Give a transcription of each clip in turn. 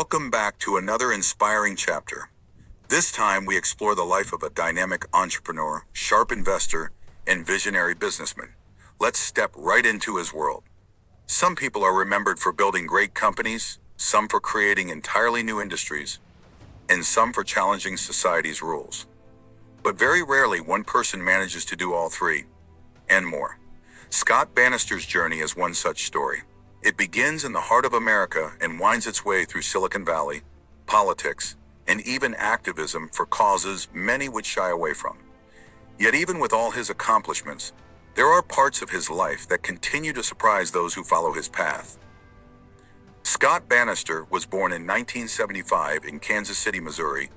Welcome back to another inspiring chapter. This time we explore the life of a dynamic entrepreneur, sharp investor, and visionary businessman. Let's step right into his world. Some people are remembered for building great companies, some for creating entirely new industries, and some for challenging society's rules. But very rarely one person manages to do all three, and more. Scott Banister's journey is one such story. It begins in the heart of America and winds its way through Silicon Valley, politics, and even activism for causes many would shy away from. Yet even with all his accomplishments, there are parts of his life that continue to surprise those who follow his path. Scott Banister was born in 1975 in Kansas City, Missouri,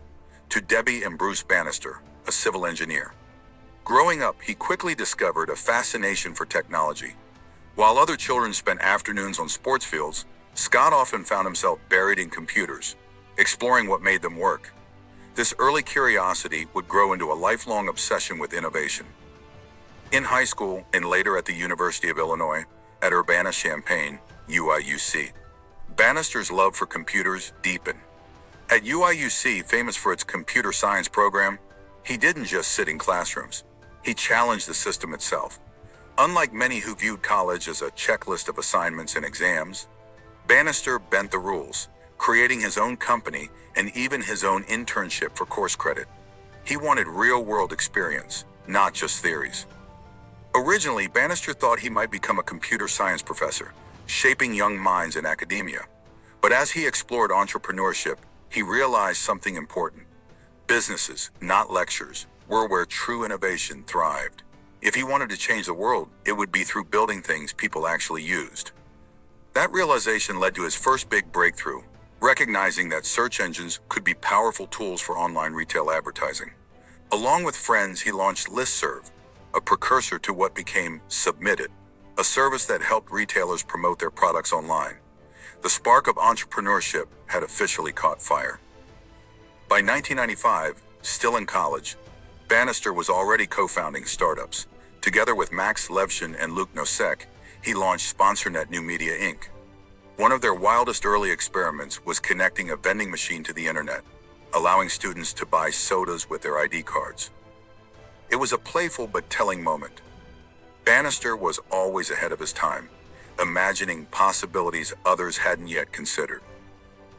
to Debbie and Bruce Banister, a civil engineer. Growing up, he quickly discovered a fascination for technology. While other children spent afternoons on sports fields, Scott often found himself buried in computers, exploring what made them work. This early curiosity would grow into a lifelong obsession with innovation. In high school and later at the University of Illinois, at Urbana-Champaign, UIUC, Banister's love for computers deepened. At UIUC, famous for its computer science program, he didn't just sit in classrooms. He challenged the system itself. Unlike many who viewed college as a checklist of assignments and exams, Banister bent the rules, creating his own company and even his own internship for course credit. He wanted real-world experience, not just theories. Originally, Banister thought he might become a computer science professor, shaping young minds in academia. But as he explored entrepreneurship, he realized something important. Businesses, not lectures, were where true innovation thrived. If he wanted to change the world, it would be through building things people actually used. That realization led to his first big breakthrough, recognizing that search engines could be powerful tools for online retail advertising. Along with friends, he launched Listserv, a precursor to what became Submitted, a service that helped retailers promote their products online. The spark of entrepreneurship had officially caught fire. By 1995, still in college, Banister was already co-founding startups. Together with Max Levchin and Luke Nosek, he launched SponsorNet New Media Inc. One of their wildest early experiments was connecting a vending machine to the internet, allowing students to buy sodas with their ID cards. It was a playful but telling moment. Banister was always ahead of his time, imagining possibilities others hadn't yet considered.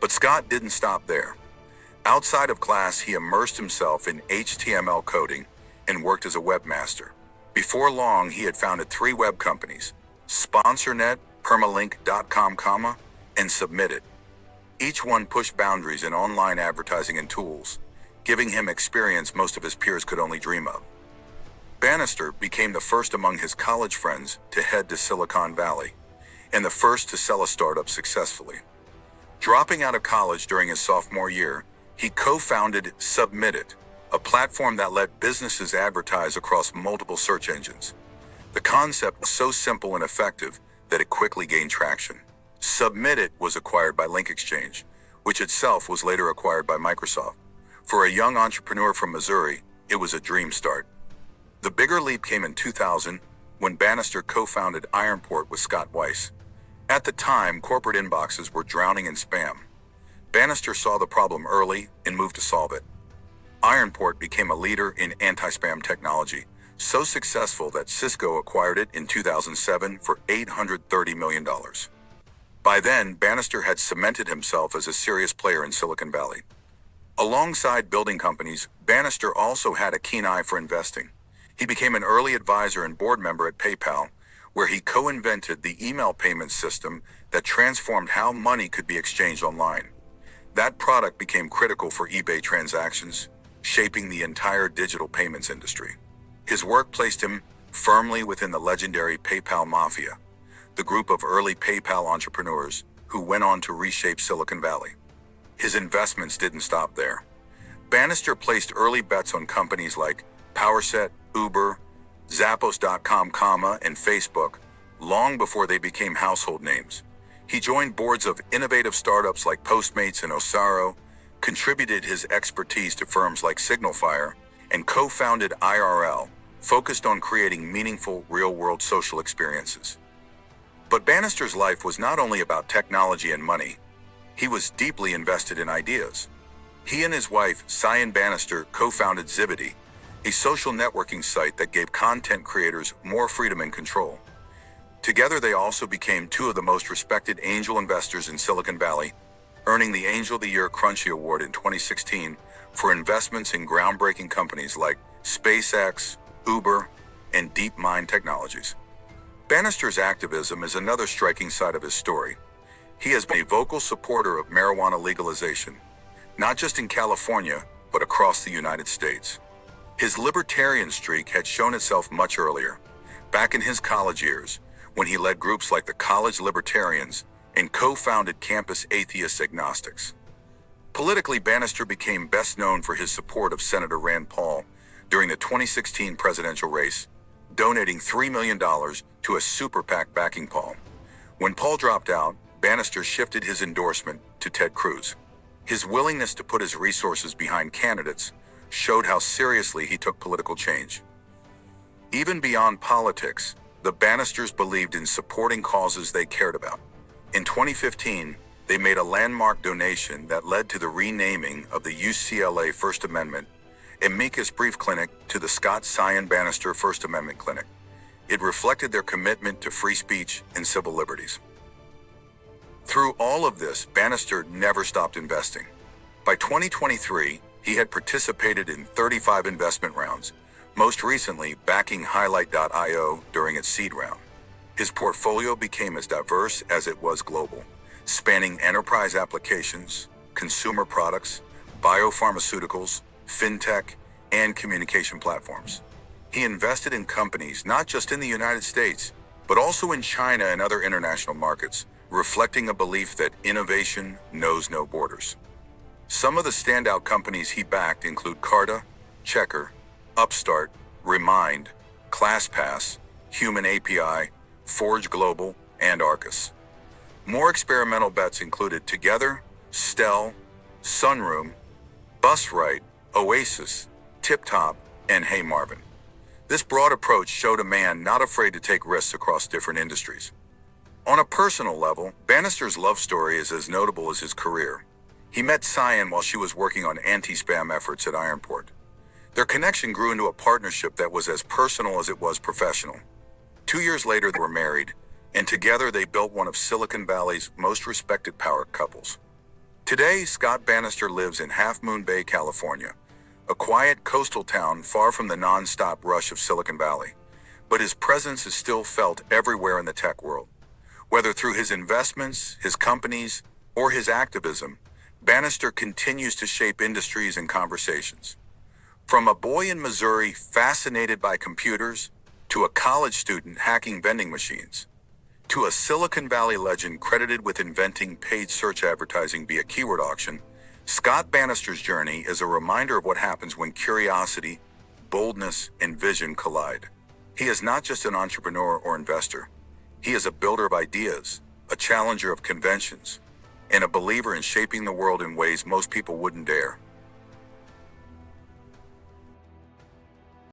But Scott didn't stop there. Outside of class, he immersed himself in HTML coding and worked as a webmaster. Before long, he had founded 3 web companies: SponsorNet, Permalink.com, and Submitted. Each one pushed boundaries in online advertising and tools, giving him experience most of his peers could only dream of. Banister became the first among his college friends to head to Silicon Valley, and the first to sell a startup successfully. Dropping out of college during his sophomore year, he co-founded Submitted, a platform that let businesses advertise across multiple search engines. The concept was so simple and effective that it quickly gained traction. Submitted was acquired by Link Exchange, which itself was later acquired by Microsoft. For a young entrepreneur from Missouri, it was a dream start. The bigger leap came in 2000 when Banister co-founded IronPort with Scott Weiss. At the time, corporate inboxes were drowning in spam. Banister saw the problem early and moved to solve it. IronPort became a leader in anti-spam technology, so successful that Cisco acquired it in 2007 for $830 million. By then, Banister had cemented himself as a serious player in Silicon Valley. Alongside building companies, Banister also had a keen eye for investing. He became an early advisor and board member at PayPal, where he co-invented the email payment system that transformed how money could be exchanged online. That product became critical for eBay transactions, shaping the entire digital payments industry. His work placed him firmly within the legendary PayPal Mafia, the group of early PayPal entrepreneurs who went on to reshape Silicon Valley. His investments didn't stop there. Banister placed early bets on companies like PowerSet, Uber, Zappos.com, and Facebook, long before they became household names. He joined boards of innovative startups like Postmates and Osaro, contributed his expertise to firms like Signalfire, and co-founded IRL, focused on creating meaningful, real-world social experiences. But Banister's life was not only about technology and money. He was deeply invested in ideas. He and his wife, Cyan Banister, co-founded Zibity, a social networking site that gave content creators more freedom and control. Together, they also became two of the most respected angel investors in Silicon Valley, earning the Angel of the Year Crunchy Award in 2016 for investments in groundbreaking companies like SpaceX, Uber, and DeepMind Technologies. Banister's activism is another striking side of his story. He has been a vocal supporter of marijuana legalization, not just in California, but across the United States. His libertarian streak had shown itself much earlier, back in his college years, when he led groups like the College Libertarians and co-founded Campus Atheist Agnostics. Politically, Banister became best known for his support of Senator Rand Paul during the 2016 presidential race, donating $3 million to a super PAC backing Paul. When Paul dropped out, Banister shifted his endorsement to Ted Cruz. His willingness to put his resources behind candidates showed how seriously he took political change. Even beyond politics, the Banisters believed in supporting causes they cared about. In 2015, they made a landmark donation that led to the renaming of the UCLA First Amendment amicus brief clinic to the Scott Cyan Banister First Amendment Clinic. It reflected their commitment to free speech and civil liberties. Through all of this, Banister never stopped investing. By 2023, he had participated in 35 investment rounds, most recently backing Highlight.io during its seed round. His portfolio became as diverse as it was global, spanning enterprise applications, consumer products, biopharmaceuticals, fintech, and communication platforms. He invested in companies not just in the United States, but also in China and other international markets, reflecting a belief that innovation knows no borders. Some of the standout companies he backed include Carta, Checker, Upstart, Remind, ClassPass, Human API, Forge Global, and Arcus. More experimental bets included Together, Stell, Sunroom, Busright, Oasis, TipTop, and Hey Marvin. This broad approach showed a man not afraid to take risks across different industries. On a personal level, Banister's love story is as notable as his career. He met Cyan while she was working on anti-spam efforts at IronPort. Their connection grew into a partnership that was as personal as it was professional. 2 years later, they were married, and together they built one of Silicon Valley's most respected power couples. Today, Scott Banister lives in Half Moon Bay, California, a quiet coastal town far from the non-stop rush of Silicon Valley. But his presence is still felt everywhere in the tech world. Whether through his investments, his companies, or his activism, Banister continues to shape industries and conversations. From a boy in Missouri fascinated by computers, to a college student hacking vending machines, to a Silicon Valley legend credited with inventing paid search advertising via keyword auction, Scott Banister's journey is a reminder of what happens when curiosity, boldness, and vision collide. He is not just an entrepreneur or investor. He is a builder of ideas, a challenger of conventions, and a believer in shaping the world in ways most people wouldn't dare.